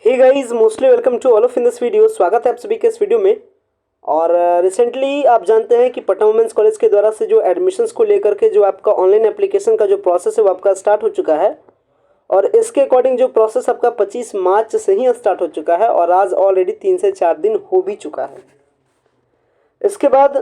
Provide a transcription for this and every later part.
Hey guys, mostly welcome to all of in this video. स्वागत है आप सभी के इस वीडियो में। और रिसेंटली आप जानते हैं कि पटना वुमेंस कॉलेज के द्वारा से जो एडमिशन्स को लेकर के जो आपका ऑनलाइन एप्लीकेशन का जो प्रोसेस है वो आपका स्टार्ट हो चुका है। और इसके अकॉर्डिंग जो प्रोसेस आपका 25 मार्च से ही स्टार्ट हो चुका है और आज ऑलरेडी 3 से 4 दिन हो भी चुका है। इसके बाद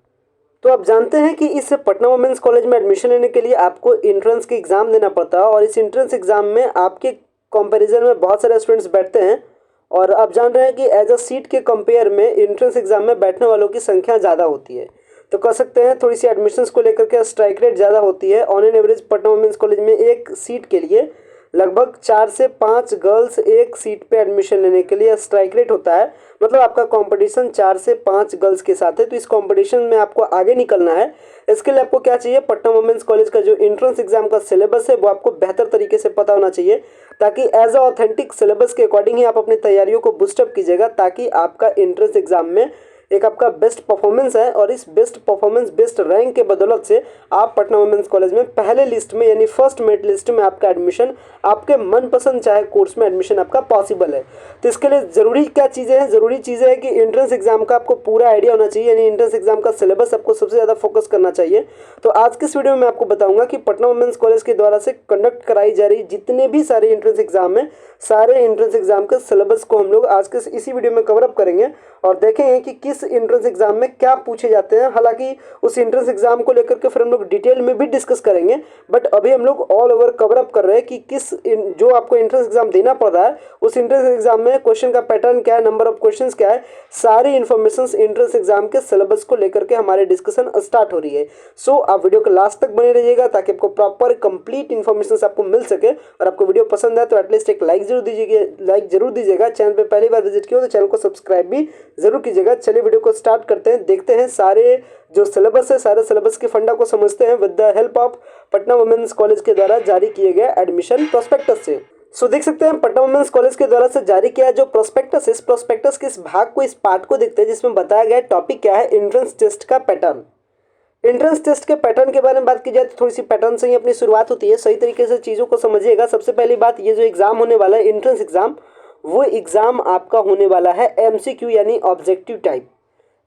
तो आप जानते हैं कि इस पटना वुमेंस कॉलेज में एडमिशन लेने के लिए आपको एंट्रेंस के एग्ज़ाम देना पड़ता है। और इस एंट्रेंस एग्ज़ाम में आपके कंपैरिजन में बहुत सारे स्टूडेंट्स बैठते हैं। और आप जान रहे हैं कि एज अ सीट के कंपेयर में एंट्रेंस एग्ज़ाम में बैठने वालों की संख्या ज़्यादा होती है। तो कह सकते हैं थोड़ी सी एडमिशन्स को लेकर के स्ट्राइक रेट ज़्यादा होती है। On an average Patna women's college में एक सीट के लिए लगभग 4 से 5 गर्ल्स एक सीट पे एडमिशन लेने के लिए स्ट्राइक रेट होता है। मतलब आपका कंपटीशन 4 से 5 गर्ल्स के साथ है। तो इस कंपटीशन में आपको आगे निकलना है। इसके लिए आपको क्या चाहिए, पटना वुमेंस कॉलेज का जो एंट्रेंस एग्जाम का सिलेबस है वो आपको बेहतर तरीके से पता होना चाहिए, ताकि एज अ ऑथेंटिक सिलेबस के अकॉर्डिंग ही आप अपनी तैयारियों को बूस्टअप कीजिएगा, ताकि आपका एंट्रेंस एग्जाम में एक आपका बेस्ट परफॉर्मेंस है। और इस बेस्ट परफॉर्मेंस बेस्ट रैंक के बदौलत से आप पटना वुमेंस कॉलेज में पहले लिस्ट में यानी फर्स्ट मेरिट लिस्ट में आपका एडमिशन, आपके मनपसंद चाहे कोर्स में एडमिशन आपका पॉसिबल है। तो इसके लिए ज़रूरी क्या चीज़ें हैं, ज़रूरी चीज़ें हैं कि एंट्रेंस एग्जाम का आपको पूरा आइडिया होना चाहिए, यानी एंट्रेंस एग्जाम का सिलेबस आपको सबसे ज़्यादा फोकस करना चाहिए। तो आज के इस वीडियो में मैं आपको बताऊंगा कि पटना वुमेंस कॉलेज के द्वारा से कंडक्ट कराई जा रही जितने भी सारे एंट्रेंस एग्जाम हैं, सारे एंट्रेंस एग्जाम के सिलेबस को हम लोग आज के इसी वीडियो में कवर अप करेंगे और देखेंगे कि किस एंट्रेंस एग्जाम में क्या पूछे जाते हैं। हालांकि उस एंट्रेंस एग्जाम को लेकर के फिर हम लोग डिटेल में भी डिस्कस करेंगे, बट अभी हम लोग ऑल ओवर कवर अप कर रहे हैं कि किस जो आपको एंट्रेंस एग्जाम देना पड़ रहा है उस एंट्रेंस एग्जाम में क्वेश्चन का पैटर्न क्या है, नंबर ऑफ क्वेश्चन क्या है, सारी इन्फॉर्मेशन एंट्रेंस एग्जाम के सिलेबस को लेकर के हमारे डिस्कशन स्टार्ट हो रही है। सो आप वीडियो के लास्ट तक बने रहिएगा ताकि आपको प्रॉपर कंप्लीट इन्फॉर्मेशन आपको मिल सके। और आपको वीडियो पसंद है तो एटलीस्ट एक लाइक जरूर दीजिएगा। चैनल पे पहली बार विजिट किया हो तो चैनल को सब्सक्राइब भी जरूर कीजिएगा। चलिए वीडियो को स्टार्ट करते हैं, देखते हैं सारे जो सिलेबस है, सारे सिलेबस के फंडा को समझते हैं with the help of Patna women's college के द्वारा जारी किए गए एडमिशन प्रोस्पेक्टस से। सो देख सकते हैं पटना वुमेंस कॉलेज के द्वारा से जारी किया जो प्रोस्पेक्टस, इस प्रोस्पेक्टस के इस भाग को, इस पार्ट को देखते हैं जिसमें बताया गया टॉपिक क्या है, एंट्रेंस टेस्ट का पैटर्न। एंट्रेंस टेस्ट के पैटर्न के बारे में बात की जाए तो थोड़ी सी पैटर्न से ही अपनी शुरुआत होती है। सही तरीके से चीज़ों को समझिएगा। सबसे पहली बात, ये जो एग्जाम होने वाला है एंट्रेंस एग्जाम, वो एग्जाम आपका होने वाला है एमसीक्यू यानी objective type.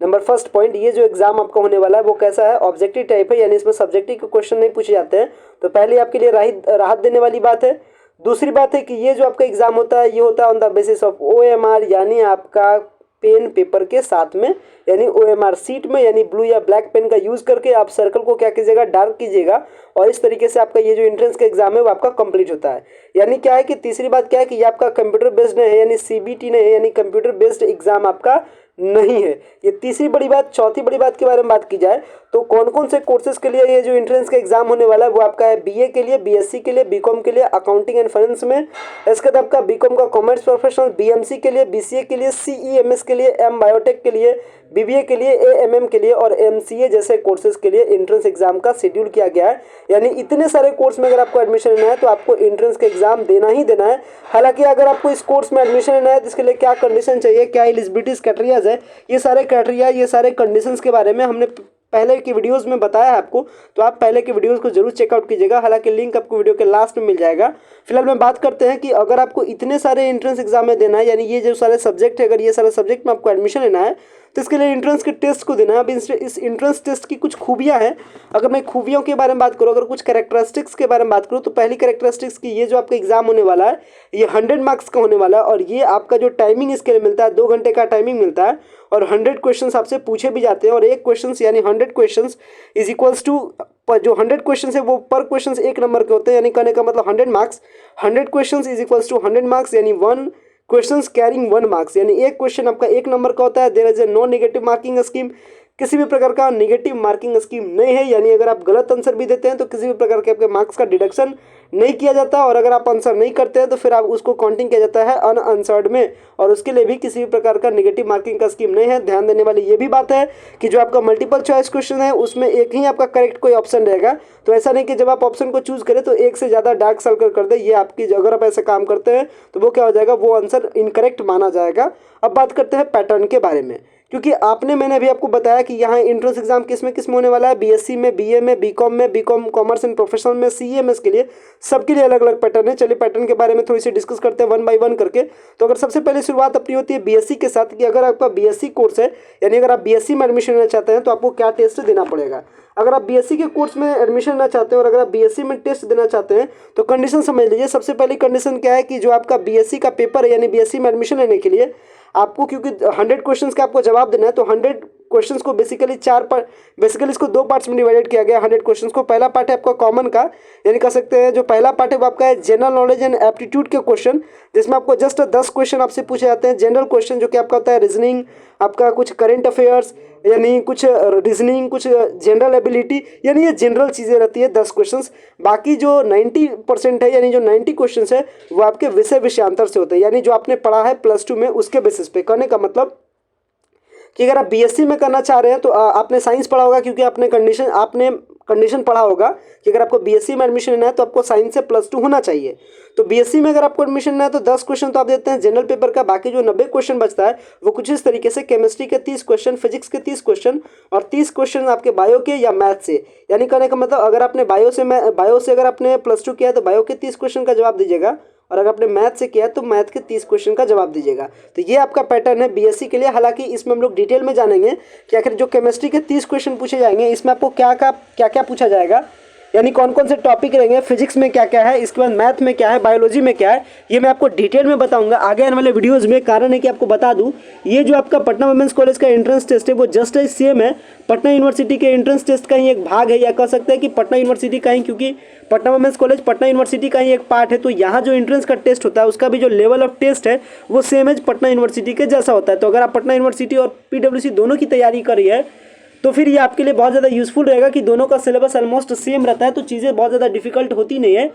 Number first point, ये जो एग्जाम आपका होने वाला है वो कैसा है, ऑब्जेक्टिव टाइप है, यानी इसमें सब्जेक्टिव के क्वेश्चन नहीं पूछे जाते हैं। तो पहले आपके लिए राहत देने वाली बात है। दूसरी बात है कि ये जो आपका एग्जाम होता है ये होता है on the basis of OMR, यानी आपका पेन पेपर के साथ में, यानी ओएमआर सीट में, यानी ब्लू या ब्लैक पेन का यूज़ करके आप सर्कल को क्या कीजिएगा, डार्क कीजिएगा। और इस तरीके से आपका ये जो एंट्रेंस का एग्जाम है वो आपका कंप्लीट होता है। यानी क्या है कि तीसरी बात क्या है कि ये आपका कंप्यूटर बेस्ड है, यानी सीबीटी नहीं है, यानी कंप्यूटर बेस्ड एग्जाम आपका नहीं है। ये तीसरी बड़ी बात। चौथी बड़ी बात के बारे में बात की जाए तो कौन कौन से कोर्सेज के लिए ये जो एंट्रेंस का एग्जाम होने वाला है वो आपका है, बीए के लिए, बीएससी के लिए, बीकॉम के लिए, अकाउंटिंग एंड फाइनेंस में। इसके बाद आपका बीकॉम का कॉमर्स प्रोफेशनल, बीएमसी के लिए, बीसीए के लिए, सीईएमएस के लिए, एम बायोटेक के लिए, बीबीए के लिए, एएमएम के लिए और एमसीए जैसे कोर्सेज के लिए एंट्रेंस एग्जाम का शेड्यूल किया गया है। यानी इतने सारे कोर्स में अगर आपको एडमिशन लेना है तो आपको एंट्रेंस का एग्जाम देना ही देना है। हालांकि अगर आपको इस कोर्स में एडमिशन लेना है तो इसके लिए क्या कंडीशन चाहिए, क्या एलिजिबिलिटीज क्राइटेरियाज है, ये सारे क्राइटेरिया, ये सारे कंडीशंस के बारे में हमने पहले की वीडियोस में बताया है आपको। तो आप पहले की वीडियोस को जरूर चेकआउट कीजिएगा, हालांकि लिंक आपको वीडियो के लास्ट में मिल जाएगा। फिलहाल मैं बात करते हैं कि अगर आपको इतने सारे एंट्रेंस एग्जाम में देना है, यानी ये जो सारे सब्जेक्ट है, अगर ये सारे सब्जेक्ट में आपको एडमिशन लेना है तो इसके लिए एंट्रेंस के टेस्ट को देना है। अब इस एंट्रेंस टेस्ट की कुछ खूबियाँ हैं। अगर मैं खूबियों के बारे में बात करूँ, अगर कुछ कैरेक्टरिस्टिक्स के बारे में बात करूँ तो पहली कैरेक्टरिस्टिक्स की, ये जो आपका एग्जाम होने वाला है ये 100 मार्क्स का होने वाला है। और ये आपका जो टाइमिंग इसके लिए मिलता है, 2 घंटे का टाइमिंग मिलता है और 100 क्वेश्चन आपसे पूछे भी जाते हैं। और एक क्वेश्चन यानी 100 क्वेश्चन इज इक्वल्स टू, जो 100 क्वेश्चन है वो पर क्वेश्चन 1 नंबर के होते हैं, यानी कहने का मतलब 100 marks, 100 question is equals to 100 marks, यानी 1 क्वेश्चंस कैरिंग 1 मार्क्स, यानी एक क्वेश्चन आपका 1 नंबर का होता है। There is a no negative marking scheme, किसी भी प्रकार का नेगेटिव मार्किंग स्कीम नहीं है, यानी अगर आप गलत आंसर भी देते हैं तो किसी भी प्रकार के आपके मार्क्स का डिडक्शन नहीं किया जाता। और अगर आप आंसर नहीं करते हैं तो फिर आप उसको काउंटिंग किया जाता है अनआंसर्ड में, और उसके लिए भी किसी भी प्रकार का नेगेटिव मार्किंग का स्कीम नहीं है। ध्यान देने वाली ये भी बात है कि जो आपका मल्टीपल चॉइस क्वेश्चन है उसमें एक ही आपका करेक्ट कोई ऑप्शन रहेगा। तो ऐसा नहीं कि जब आप ऑप्शन को चूज करें तो एक से ज़्यादा डार्क सर्कल कर दे, ये आपकी, अगर आप ऐसा काम करते हैं तो वो क्या हो जाएगा, वो आंसर इनकरेक्ट माना जाएगा। अब बात करते हैं पैटर्न के बारे में क्योंकि आपने मैंने अभी आपको बताया कि यहाँ एंट्रेंस एग्जाम किस में होने वाला है, बीएससी में, बीए में, बीकॉम कॉमर्स एंड प्रोफेशनल में, सीएमएस के लिए, सबके लिए अलग अलग पैटर्न है। चलिए पैटर्न के बारे में थोड़ी सी डिस्कस करते हैं वन बाय वन करके। तो अगर सबसे पहले शुरुआत अपनी होती है बीएससी के साथ कि अगर आपका बीएससी कोर्स है, यानी अगर आप बीएससी में एडमिशन लेना चाहते हैं तो आपको क्या टेस्ट देना पड़ेगा। अगर आप बीएससी के कोर्स में एडमिशन लेना चाहते हैं और अगर आप बीएससी में टेस्ट देना चाहते हैं तो कंडीशन समझ लीजिए। सबसे पहली कंडीशन क्या है कि जो आपका बीएससी का पेपर है, यानी बीएससी में एडमिशन लेने के लिए आपको, क्योंकि 100 क्वेश्चंस का आपको जवाब देना है, तो 100 क्वेश्चंस को बेसिकली इसको 2 पार्ट्स में डिवाइडेड किया गया 100 क्वेश्चंस को। पहला पार्ट है आपका कॉमन का, यानी कह सकते हैं जो पहला पार्ट है वो आपका है जनरल नॉलेज एंड एप्टीट्यूड के क्वेश्चन, जिसमें आपको जस्ट 10 क्वेश्चन आपसे पूछे जाते हैं जनरल क्वेश्चन, जो कि आपका होता है रीजनिंग, आपका कुछ करंट अफेयर्स, यानी कुछ रीजनिंग, कुछ जनरल एबिलिटी, यानी ये जनरल चीज़ें रहती है 10 क्वेश्चंस। बाकी जो 90% है, यानी जो 90 क्वेश्चंस है वो आपके विषयांतर से होते हैं, यानी जो आपने पढ़ा है +2 में उसके बेसिस पे। कहने का मतलब कि अगर आप बीएससी में करना चाह रहे हैं तो आपने साइंस पढ़ा होगा, क्योंकि आपने कंडीशन पढ़ा होगा कि अगर आपको बीएससी में एडमिशन लेना है तो आपको साइंस से +2 होना चाहिए। तो बीएससी में अगर आपको एडमिशन लेना है तो 10 क्वेश्चन तो आप देते हैं जनरल पेपर का, बाकी जो 90 क्वेश्चन बचता है वो कुछ इस तरीके से, केमिस्ट्री के 30 क्वेश्चन, फिजिक्स के 30 क्वेश्चन और 30 क्वेश्चन आपके बायो के या मैथ से। यानी कहने का मतलब अगर आपने बायो से अगर आपने +2 किया है तो बायो के 30 क्वेश्चन का जवाब दीजिएगा, और अगर आपने मैथ से किया है तो मैथ के 30 क्वेश्चन का जवाब दीजिएगा। तो ये आपका पैटर्न है बीएससी के लिए। हालांकि इसमें हम लोग डिटेल में जानेंगे कि आखिर जो केमिस्ट्री के 30 क्वेश्चन पूछे जाएंगे इसमें आपको क्या क्या पूछा जाएगा, यानी कौन कौन से टॉपिक रहेंगे, फिजिक्स में क्या क्या है, इसके बाद मैथ में क्या है, बायोलॉजी में क्या है, ये मैं आपको डिटेल में बताऊंगा आगे आने वाले वीडियोस में। कारण है कि आपको बता दूं, ये जो आपका पटना वुमेन्स कॉलेज का एंट्रेंस टेस्ट है वो जस्ट सेम है पटना यूनिवर्सिटी के एंट्रेंस टेस्ट का ही एक भाग है, या कह सकते हैं कि पटना यूनिवर्सिटी का ही, क्योंकि Patna women's college Patna university का ही एक पार्ट है। तो यहाँ जो एंट्रेंस का टेस्ट होता है उसका भी जो लेवल ऑफ टेस्ट है वो सेम एज पटना यूनिवर्सिटी के जैसा होता है। तो अगर आप पटना यूनिवर्सिटी और पीडब्ल्यूसी दोनों की तैयारी कर रही है तो फिर ये आपके लिए बहुत ज़्यादा यूजफुल रहेगा कि दोनों का सिलेबस ऑलमोस्ट सेम रहता है, तो चीज़ें बहुत ज़्यादा डिफिकल्ट होती नहीं है,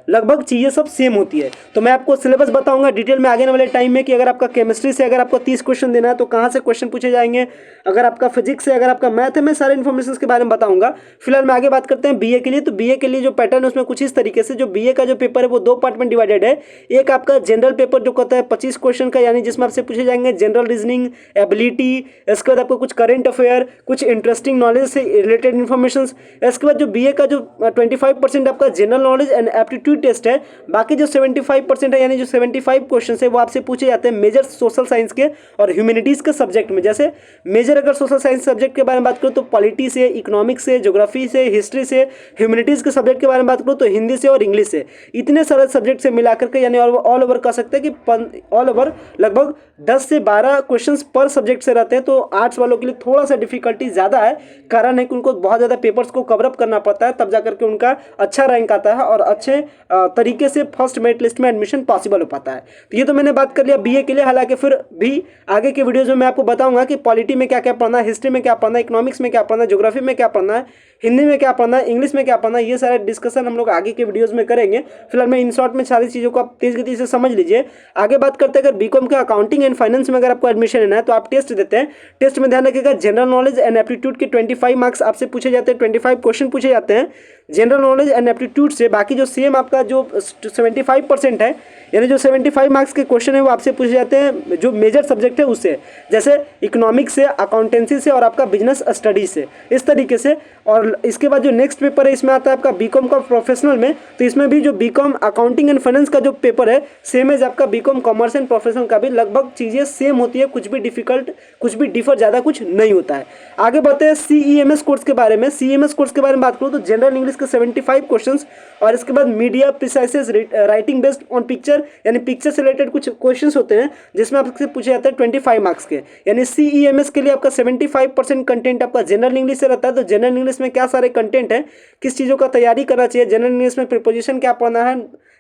लगभग चीज़ें सब सेम होती है। तो मैं आपको सिलेबस बताऊंगा डिटेल में आगे वाले टाइम में कि अगर आपका केमिस्ट्री से अगर आपको 30 क्वेश्चन देना है तो कहाँ से क्वेश्चन पूछे जाएंगे, अगर आपका फिजिक्स से, अगर आपका मैथ है, मैं सारे इन्फॉर्मेशन के बारे में बताऊंगा। फिलहाल मैं आगे बात करते हैं बीए के लिए। तो बीए के लिए जो पैटर्न है उसमें कुछ इस तरीके से, जो बीए का जो पेपर है वो 2 पार्ट में डिवाइडेड है। एक आपका जनरल पेपर जो कहता है 25 क्वेश्चन का, यानी जिसमें आपसे पूछे जाएंगे जनरल रीजनिंग, एबिलिटी, इसके बाद आपको कुछ करंट अफेयर, कुछ इंटरेस्टिंग नॉलेज से रिलेटेड इन्फॉर्मेशन। इसके बाद जो बीए का जो 25% आपका general knowledge and aptitude test है, बाकी जो 75% है, यानी जो 75 क्वेश्चन है वो आपसे पूछे जाते हैं मेजर सोशल साइंस के और ह्यूमैनिटीज के सब्जेक्ट में। जैसे मेजर अगर सोशल साइंस सब्जेक्ट के बारे में बात करूँ तो पॉलिटी से, इकोनॉमिक्स से, ज्योग्राफी से, हिस्ट्री से, ह्यूमैनिटीज के सब्जेक्ट के बारे में बात करूँ तो हिंदी से और इंग्लिश से, इतने सारे सब्जेक्ट से मिलाकर के, यानी ऑल ओवर कह सकते हैं कि ऑल ओवर लगभग 10 से 12 क्वेश्चन पर सब्जेक्ट से रहते हैं। तो आर्ट्स वालों के लिए थोड़ा सा डिफिकल्टी ज़्यादा है, कारण है कि उनको बहुत ज़्यादा पेपर्स को कवरअप करना पड़ता है, तब जाकर के उनका अच्छा रैंक आता है और अच्छे तरीके से फर्स्ट मेरिट लिस्ट में एडमिशन पॉसिबल हो पाता है। तो ये तो मैंने बात कर लिया बीए के लिए। हालांकि फिर भी आगे के वीडियोज में मैं आपको बताऊंगा कि पॉलिटी में क्या क्या पढ़ना है, हिस्ट्री में क्या पढ़ना है, इकोनॉमिक्स में क्या पढ़ना है, ज्योग्राफी में क्या पढ़ना है, हिंदी में क्या पढ़ना है, इंग्लिश में क्या पढ़ना है, ये सारे डिस्कशन हम लोग आगे के वीडियोज में करेंगे। फिलहाल मैं इन शॉर्ट में सारी चीज़ों को आप तेज गति से समझ लीजिए। आगे बात करते हैं, अगर बीकॉम का अकाउंटिंग एंड फाइनेंस में अगर आपको एडमिशन लेना है तो आप टेस्ट देते हैं। टेस्ट में ध्यान रखिएगा, जनरल नॉलेज एंड एप्टीट्यूड के 25 मार्क्स आपसे पूछे जाते हैं, 25 क्वेश्चन पूछे जाते हैं जनरल नॉलेज एंड एप्टीट्यूड से। बाकी जो सेम आपका जो 75% है, यानी जो 75 मार्क्स के क्वेश्चन है वो आपसे पूछे जाते हैं जो मेजर सब्जेक्ट है उससे, जैसे इकोनॉमिक्स से, अकाउंटेंसी से और आपका बिजनेस स्टडीज से, इस तरीके से। और इसके बाद जो नेक्स्ट पेपर है इसमें आता है आपका बीकॉम का प्रोफेशनल में, तो इसमें भी जो बीकॉम अकाउंटिंग एंड फाइनेंस का जो पेपर है सेम एज आपका बीकॉम कॉमर्स एंड प्रोफेशनल का भी, लगभग चीज़ें सेम होती है, कुछ भी डिफिकल्ट, कुछ भी डिफर ज़्यादा कुछ नहीं होता है। आगे बढ़ते हैं सीईएमएस कोर्स के बारे में। सीईएमएस कोर्स के बारे में बात करूँ तो जनरल इंग्लिश के 75 क्वेश्चन और इसके बाद मीडिया प्रिसाइसेस राइटिंग बेस्ड ऑन पिक्चर, यानी पिक्चर से रिलेटेड कुछ क्वेश्चंस होते हैं जिसमें आपसे पूछे जाते हैं 25 मार्क्स के। यानी सीईएमएस के लिए आपका 75% कंटेंट आपका जनरल इंग्लिश से रहता है। तो जनरल इंग्लिश में क्या सारे कंटेंट है, किस चीज़ों का तैयारी करना चाहिए, जनरल इंग्लिश में प्रीपोजिशन क्या पढ़ना है,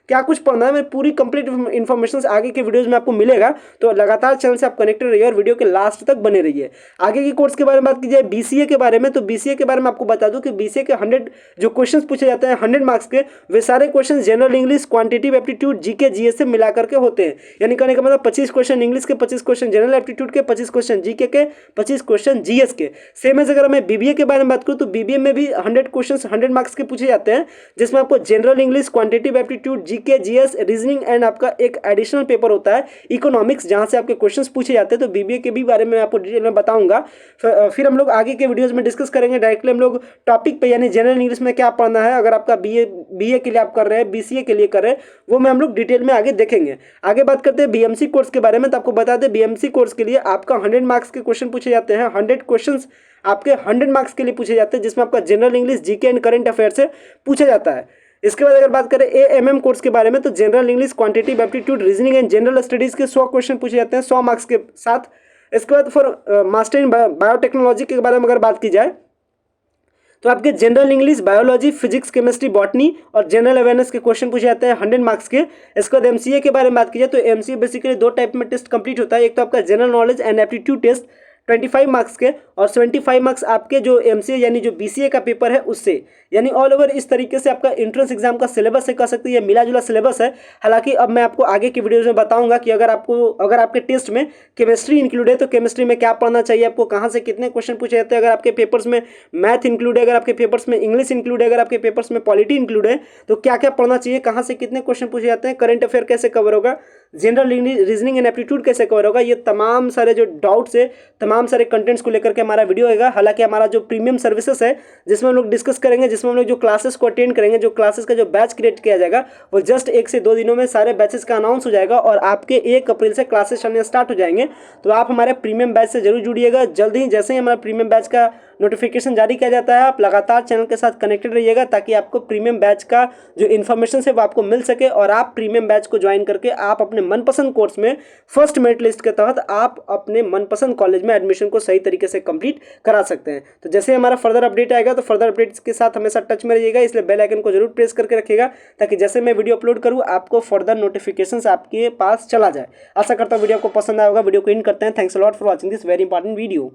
क्या कुछ पढ़ना है, मैं पूरी कंप्लीट इन्फॉर्मेशन आगे के वीडियोस में आपको मिलेगा। तो लगातार चैनल से आप कनेक्टेड रहिए और वीडियो के लास्ट तक बने रहिए। आगे के कोर्स के बारे में बात की जाए बीसीए के बारे में, तो बीसीए के बारे में आपको बता दूं कि बीसीए के 100 जो क्वेश्चन पूछे जाते हैं 100 मार्क्स के, वे सारे question general English, quantitative aptitude, GK GS से मिला करके होते हैं। यानी कहने का मतलब 25 क्वेश्चन इंग्लिश के, 25 क्वेश्चन जनरल एप्टीट्यूड के, 25 क्वेश्चन जीके के, 25 क्वेश्चन जीएस के। सेम एज अगर मैं बीबीए के बारे में बात करूँ तो बीबीए में भी 100 क्वेश्चन 100 मार्क्स के पूछे जाते हैं, जिसमें आपको general English, quantitative aptitude, GK, GS, reasoning and आपका एक एडिशनल पेपर होता है इकोनॉमिक्स, जहाँ से आपके क्वेश्चंस पूछे जाते हैं। तो बीबीए के भी बारे में आपको डिटेल में बताऊंगा। फिर हम लोग आगे के वीडियोज़ में डिस्कस करेंगे। डायरेक्टली हम लोग टॉपिक पे यानी जनरल इंग्लिश में क्या पढ़ना है, अगर आपका बीए के लिए आप कर रहे हैं, बीसीए के लिए कर रहे हैं, वो मैं हम लोग डिटेल में आगे देखेंगे। आगे बात करते हैं बीएमसी कोर्स के बारे में। तो आपको बता दें बीएमसी कोर्स के लिए आपका 100 मार्क्स के क्वेश्चन पूछे जाते हैं। 100 क्वेश्चन आपके 100 मार्क्स के लिए पूछे जाते हैं, जिसमें आपका general English, GK and current affair से पूछा जाता है। इसके बाद अगर बात करें एएमएम कोर्स के बारे में, तो general English, quantitative aptitude, reasoning and general studies के 100 क्वेश्चन पूछे जाते हैं 100 मार्क्स के साथ। इसके बाद फॉर मास्टर इन बायोटेक्नोलॉजी के बारे में अगर बात की जाए, तो आपके general English, biology, physics, chemistry, botany और जनरल अवेयरनेस के क्वेश्चन पूछे जाते हैं 100 मार्क्स के। इसके बाद एमसीए के बारे में बात की जाए, तो एमसीए बेसिकली 2 टाइप में टेस्ट कंप्लीट होता है। एक तो आपका general knowledge and aptitude test 25 marks के, और 75 मार्क्स आपके जो एमसीए यानी जो बीसीए का पेपर है उससे, यानी ऑल ओवर इस तरीके से आपका एंट्रेंस एग्जाम का सिलेबस है, कह सकते हैं ये मिला जुला सिलेबस है। हालांकि अब मैं आपको आगे की वीडियोज में बताऊंगा कि अगर आपके टेस्ट में केमिस्ट्री इंक्लूड है तो केमिस्ट्री में क्या पढ़ना चाहिए, आपको कहाँ से कितने क्वेश्चन पूछे जाते हैं। अगर आपके पेपर्स में मैथ इंक्लूड है, अगर आपके पेपर्स में इंग्लिश इंक्लूड है, अगर आपके पेपर्स में पॉलिटी इंक्लूड है, तो क्या क्या पढ़ना चाहिए, कहाँ से कितने क्वेश्चन पूछे जाते हैं, करंट अफेयर कैसे कवर होगा, जनरल रीजनिंग एंड एप्टीट्यूड कैसे कवर होगा, ये तमाम सारे जो डाउट्स है, तमाम सारे कंटेंट्स को लेकर के हमारा वीडियो होगा। हालांकि हमारा जो प्रीमियम सर्विसेज है, जिसमें हम लोग डिस्कस करेंगे, जिसमें हम लोग जो क्लासेस को अटेंड करेंगे, जो क्लासेस का जो बैच क्रिएट किया जाएगा, वो जस्ट 1 से 2 दिनों में सारे बैचेस का अनाउंस हो जाएगा और आपके 1 अप्रैल से क्लासेस चलने स्टार्ट हो जाएंगे। तो आप हमारे प्रीमियम बैच से जरूर जुड़िएगा। जल्द ही जैसे ही हमारा प्रीमियम बैच का नोटिफिकेशन जारी किया जाता है, आप लगातार चैनल के साथ कनेक्टेड रहिएगा, ताकि आपको प्रीमियम बैच का जो इन्फॉर्मेशन है वो आपको मिल सके और आप प्रीमियम बैच को ज्वाइन करके आप अपने मनपसंद कोर्स में फर्स्ट मेरिट लिस्ट के तहत आप अपने मनपसंद कॉलेज में एडमिशन को सही तरीके से कंप्लीट करा सकते हैं। तो जैसे हमारा फर्दर अपडेट आएगा, तो फर्दर अपडेट्स के साथ हमेशा टच में रहिएगा, इसलिए बेल आइकन को जरूर प्रेस करके रखिएगा, ताकि जैसे मैं वीडियो अपलोड करूँ आपको फर्दर नोटिफिकेशंस आपके पास चला जाए। आशा करता हूँ वीडियो को पसंद आया होगा। वीडियो को एंड करते हैं। Thanks a lot for watching this very important video.